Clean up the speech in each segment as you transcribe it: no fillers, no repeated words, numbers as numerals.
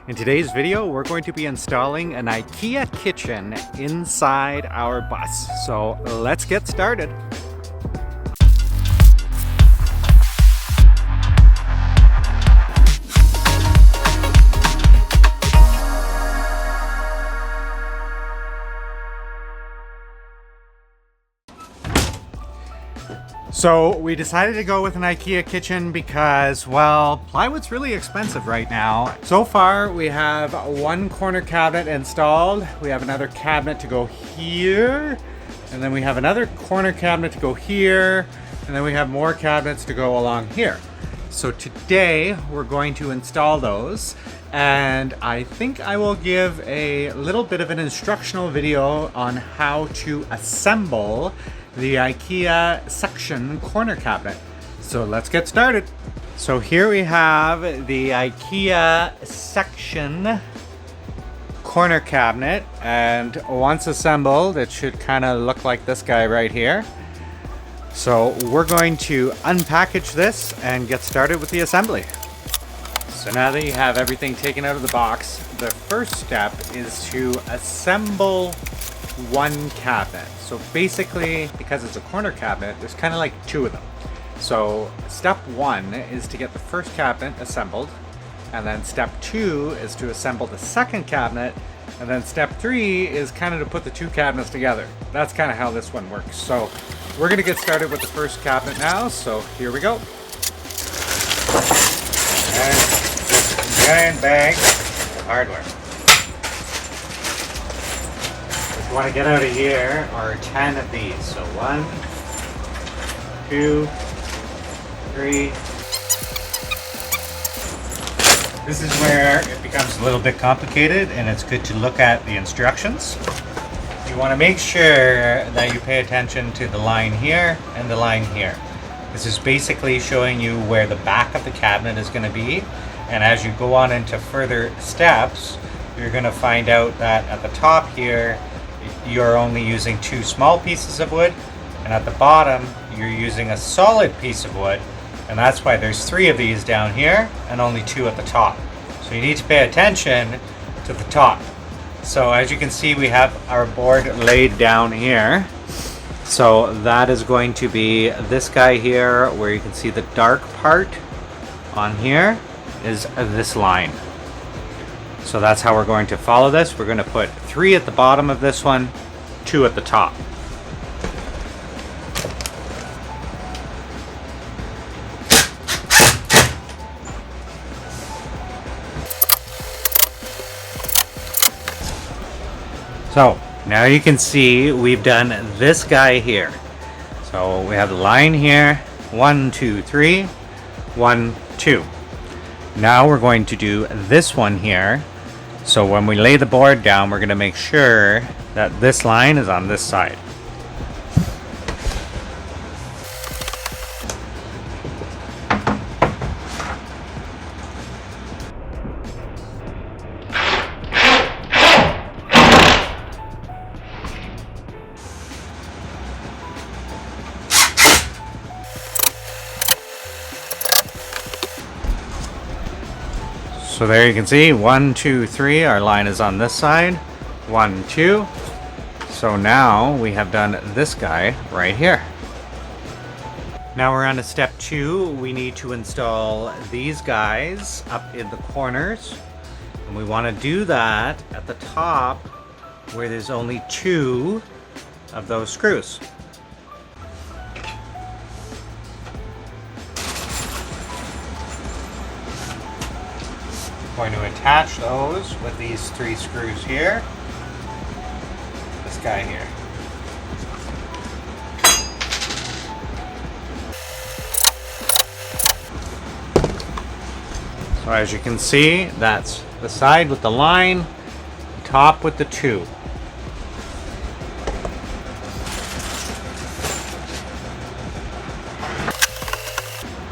In today's video, we're going to be installing an Ikea kitchen inside our bus. So let's get started. So we decided to go with an Ikea kitchen because, well, plywood's really expensive right now. So far we have one corner cabinet installed. We have another cabinet to go here. And then we have another corner cabinet to go here. And then we have more cabinets to go along here. So today we're going to install those. And I think I will give a little bit of an instructional video on how to assemble the Ikea Sektion corner cabinet. So let's get started. So here we have the Ikea Sektion corner cabinet, and once assembled it should kind of look like this guy right here. So we're going to unpackage this and get started with the assembly. So now that you have everything taken out of the box, the first step is to assemble one cabinet. So basically, because it's a corner cabinet, there's kind of like two of them. So step one is to get the first cabinet assembled, and then step two is to assemble the second cabinet, and then step three is kind of to put the two cabinets together. That's kind of how this one works. So we're going to get started with the first cabinet now. So here we go. And this giant bag of hardware. What I want to get out of here are 10 of these. So 1, 2, 3. This is where it becomes a little bit complicated, and it's good to look at the instructions. You want to make sure that you pay attention to the line here and the line here. This is basically showing you where the back of the cabinet is going to be, and as you go on into further steps, you're going to find out that at the top here you're only using 2 small pieces of wood, and at the bottom you're using a solid piece of wood, and that's why there's 3 of these down here and only 2 at the top. So you need to pay attention to the top. So as you can see, we have our board laid down here. So that is going to be this guy here, where you can see the dark part on here is this line. So that's how we're going to follow this. We're going to put 3 at the bottom of this one, 2 at the top. So now you can see we've done this guy here. So we have the line here, 1, 2, 3, 1, 2. Now we're going to do this one here. So when we lay the board down, we're going to make sure that this line is on this side. So there you can see 1, 2, 3, our line is on this side, 1, 2. So now we have done this guy right here. Now we're on to step 2. We need to install these guys up in the corners. And we want to do that at the top where there's only 2 of those screws. Going to attach those with these 3 screws here. This guy here. So as you can see, that's the side with the line, the top with the 2.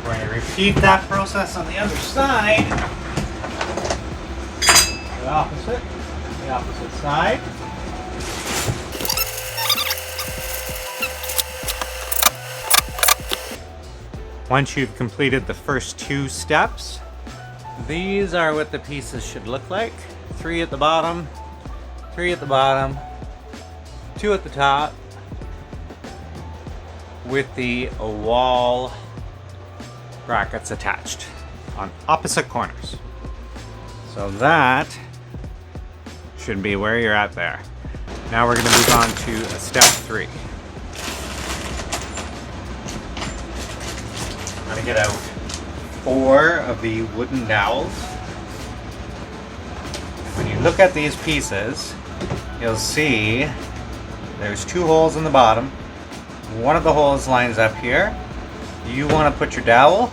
We're going to repeat that process on the other side. The opposite side. Once you've completed the first 2 steps, These are what the pieces should look like. 3 at the bottom, 3 at the bottom, 2 at the top, with the wall brackets attached on opposite corners. So that should be where you're at there. Now we're going to move on to step 3. I'm going to get out 4 of the wooden dowels. When you look at these pieces, you'll see there's 2 holes in the bottom. One of the holes lines up here. You want to put your dowel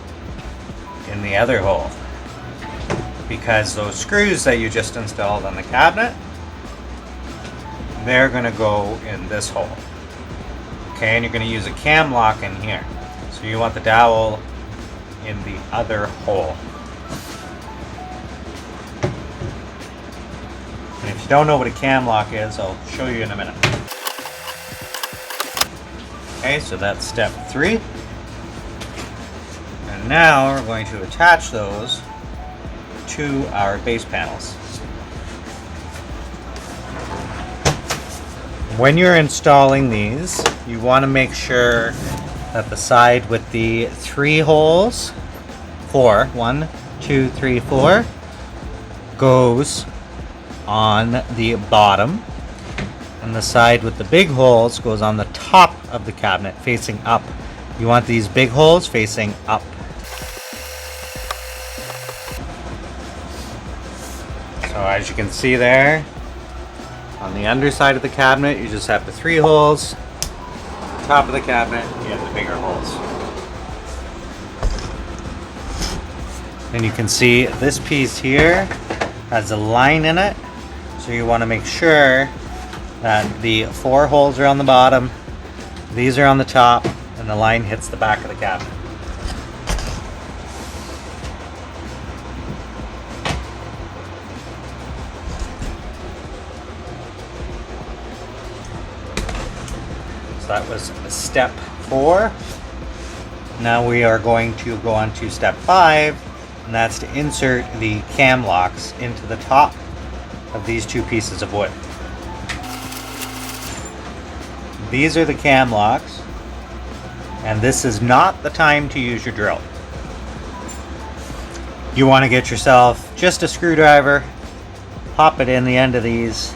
in the other hole, because those screws that you just installed on the cabinet, they're going to go in this hole. Okay, and you're going to use a cam lock in here. So you want the dowel in the other hole. And if you don't know what a cam lock is, I'll show you in a minute. Okay, so that's step 3. And now we're going to attach those to our base panels. When you're installing these, you want to make sure that the side with the 3 holes, 4, 1, 2, 3, 4, goes on the bottom, and the side with the big holes goes on the top of the cabinet, facing up. You want these big holes facing up. So as you can see there, on the underside of the cabinet, you just have the 3 holes. Top of the cabinet, you have the bigger holes. And you can see this piece here has a line in it. So you want to make sure that the 4 holes are on the bottom, these are on the top, and the line hits the back of the cabinet. That was step 4. Now we are going to go on to step 5, and that's to insert the cam locks into the top of these 2 pieces of wood. These are the cam locks, and this is not the time to use your drill. You want to get yourself just a screwdriver, pop it in the end of these,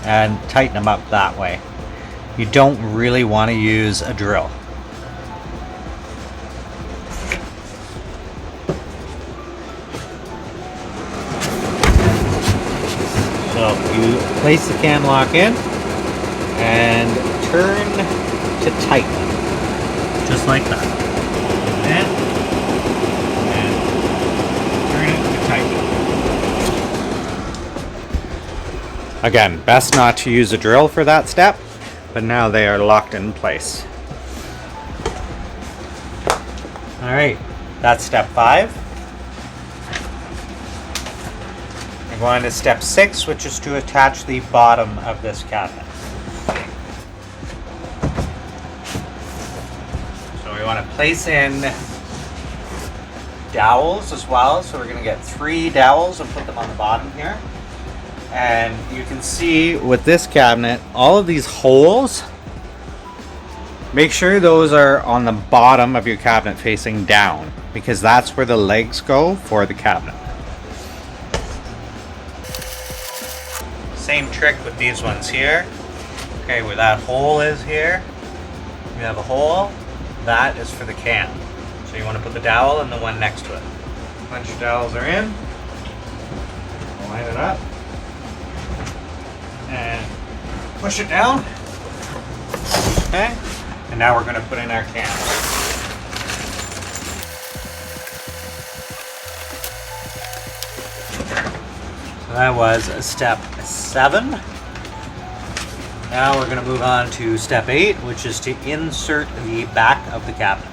and tighten them up that way. You don't really want to use a drill. So you place the cam lock in and turn to tighten it, just like that. And turn it to tighten it. Again, best not to use a drill for that step. But now they are locked in place. Alright, that's step 5. We're going to step 6, which is to attach the bottom of this cabinet. So we want to place in dowels as well. So we're going to get 3 dowels and put them on the bottom here. And you can see with this cabinet, all of these holes, make sure those are on the bottom of your cabinet facing down, because that's where the legs go for the cabinet. Same trick with these ones here. Okay, where that hole is here, you have a hole, that is for the cam. So you want to put the dowel in the one next to it. Once your dowels are in, line it up. And push it down. Okay, and now we're going to put in our cams. So that was step 7. Now we're going to move on to step 8, which is to insert the back of the cabinet.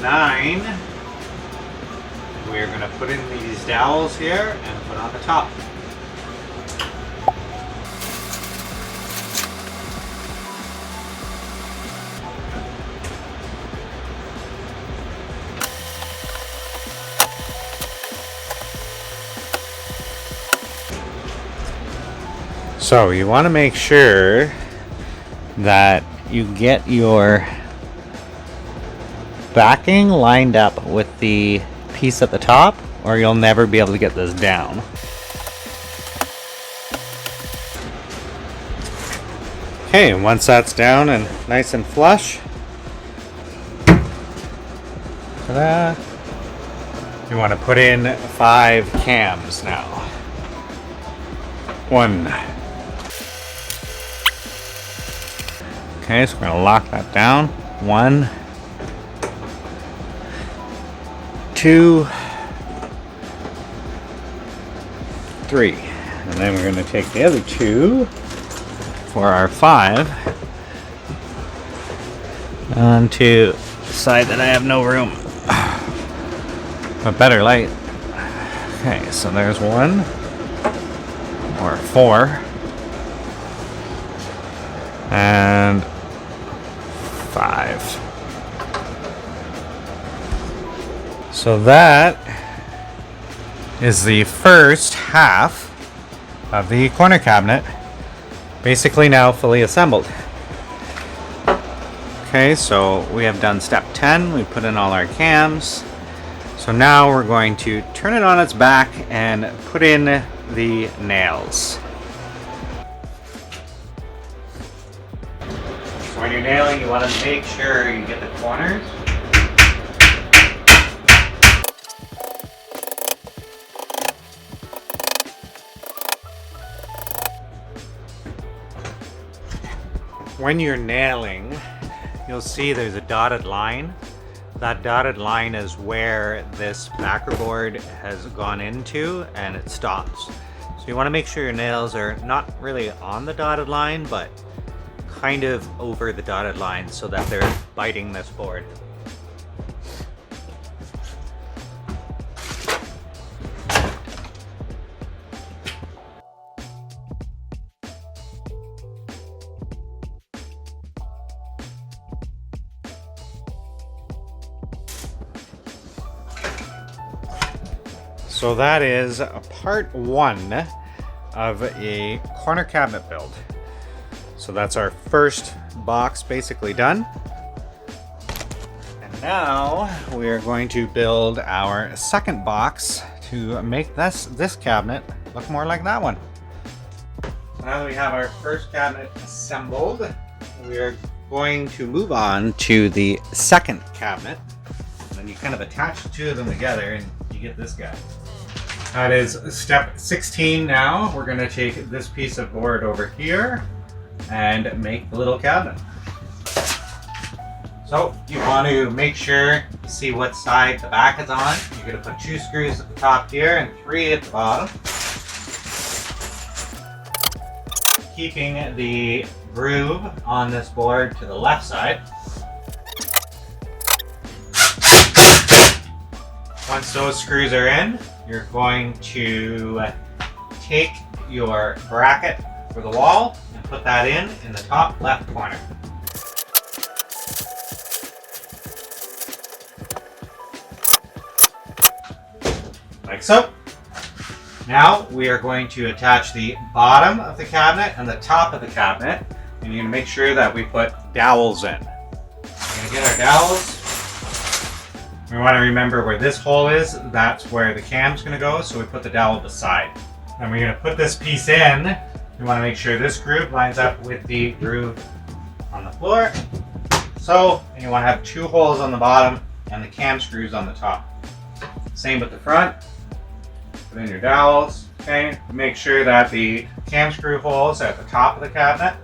9, we're going to put in these dowels here and put on the top. So you want to make sure that you get your backing lined up with the piece at the top, or you'll never be able to get this down. Okay, once that's down and nice and flush, ta-da, you want to put in 5 cams now. 1. Okay, so we're going to lock that down. 1, 2, 3. And then we're going to take the other 2 for our 5 onto the side that I have no room. But better light. Okay, so there's 1 or 4 and 5. So that is the first half of the corner cabinet, basically now fully assembled. Okay, so we have done step 10. We put in all our cams. So now we're going to turn it on its back and put in the nails. So when you're nailing, you want to make sure you get the corners. When you're nailing, you'll see there's a dotted line. That dotted line is where this backer board has gone into and it stops. So you want to make sure your nails are not really on the dotted line, but kind of over the dotted line so that they're biting this board. So that is part 1 of a corner cabinet build. So that's our first box basically done. And now we are going to build our second box to make this cabinet look more like that one. So now that we have our first cabinet assembled, we are going to move on to the second cabinet. And then you kind of attach the 2 of them together and you get this guy. That is step 16 now. We're going to take this piece of board over here and make the little cabinet. So you want to make sure you see what side the back is on. You're going to put 2 screws at the top here and 3 at the bottom. Keeping the groove on this board to the left side. Once those screws are in, you're going to take your bracket for the wall and put that in the top left corner. Like so. Now we are going to attach the bottom of the cabinet and the top of the cabinet, and you're going to make sure that we put dowels in. We're going to get our dowels. We want to remember where this hole is, that's where the cam's going to go, so we put the dowel beside. Then we're going to put this piece in. We want to make sure this groove lines up with the groove on the floor. So, and you want to have 2 holes on the bottom and the cam screws on the top. Same with the front. Put in your dowels, okay? Make sure that the cam screw holes are at the top of the cabinet.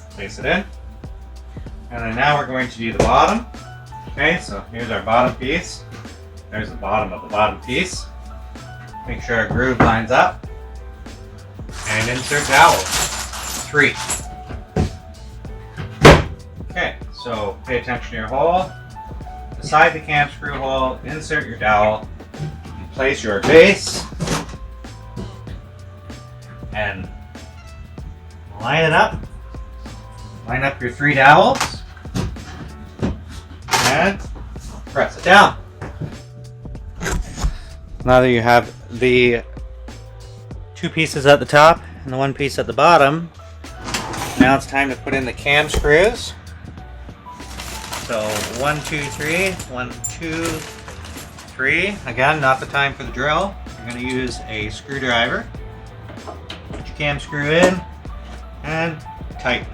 Place it in. And then now we're going to do the bottom. Okay, so here's our bottom piece. There's the bottom of the bottom piece. Make sure our groove lines up. And insert dowels. 3. Okay, So pay attention to your hole. Beside the cam screw hole, insert your dowel, place your base, and line it up. Line up your 3 dowels, and press it down. Now that you have the 2 pieces at the top and the 1 piece at the bottom, now it's time to put in the cam screws. So 1, 2, 3, 1, 2, 3. Again, not the time for the drill. You're going to use a screwdriver. Put your cam screw in and tighten.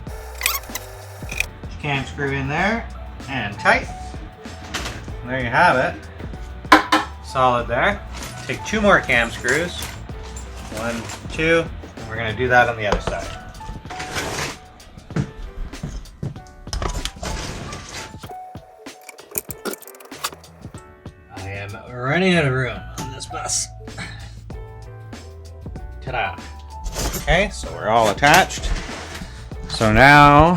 Put your cam screw in there and tighten. And there you have it. Solid there. Take 2 more cam screws. 1, 2, and we're going to do that on the other side. I am running out of room on this bus. Ta-da! Okay, so we're all attached. So now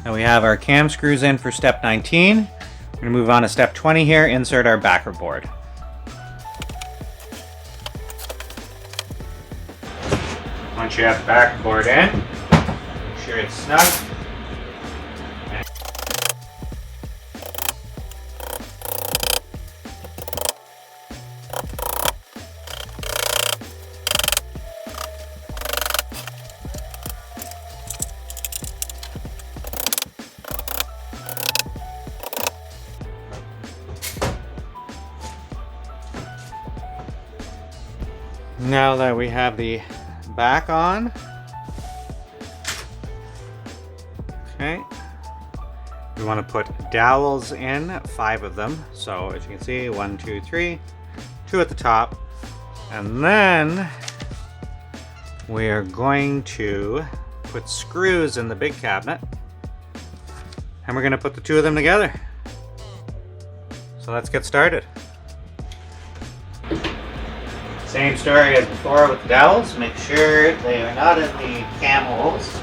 that we have our cam screws in for step 19, we're going to move on to step 20 here, insert our backer board. Once you have the backer board in, make sure it's snug. Now that we have the back on, okay, we want to put dowels in, 5 of them. So as you can see, 1, 2, 3, 2 at the top, and then we are going to put screws in the big cabinet, and we're going to put the 2 of them together. So let's get started. Same story as before with the dowels. Make sure they are not in the cam holes.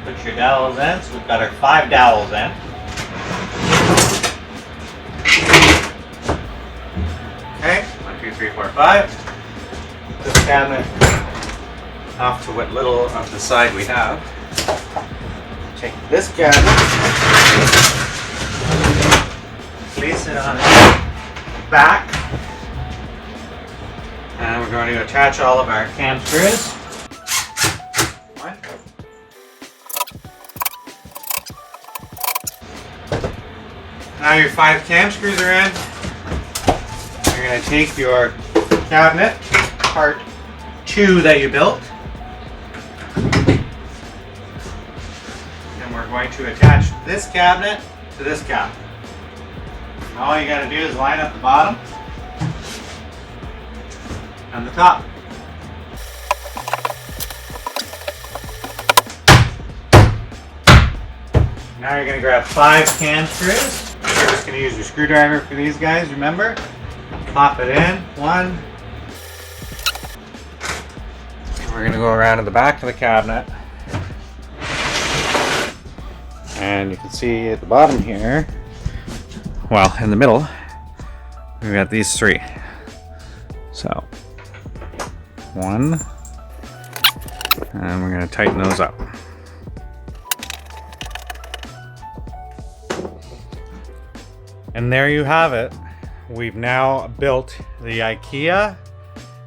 Put your dowels in. So we've got our 5 dowels in. Okay, 1, 2, 3, 4, 5. Put this cabinet off to what little of the side we have. Take this cabinet, place it on its back. And we're going to attach all of our cam screws. 1. Now your 5 cam screws are in. You're going to take your cabinet, part 2 that you built, and we're going to attach this cabinet to this cabinet. And all you got to do is line up the bottom and the top. Now you're going to grab 5 cam screws. You're just going to use your screwdriver for these guys, remember? Pop it in, 1. And we're going to go around to the back of the cabinet. And you can see at the bottom here, well, in the middle, we've got these 3. So 1, and we're going to tighten those up. And there you have it. We've now built the Ikea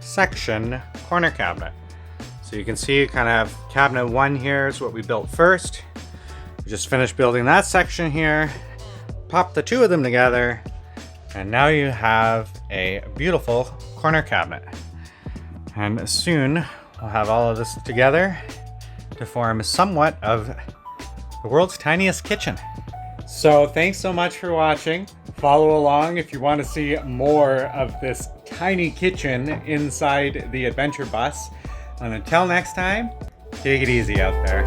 Sektion corner cabinet. So you can see kind of cabinet 1 here is what we built first. We just finished building that section here, popped the 2 of them together, and now you have a beautiful corner cabinet. And soon we'll have all of this together to form somewhat of the world's tiniest kitchen. So thanks so much for watching. Follow along if you want to see more of this tiny kitchen inside the adventure bus. And until next time, take it easy out there.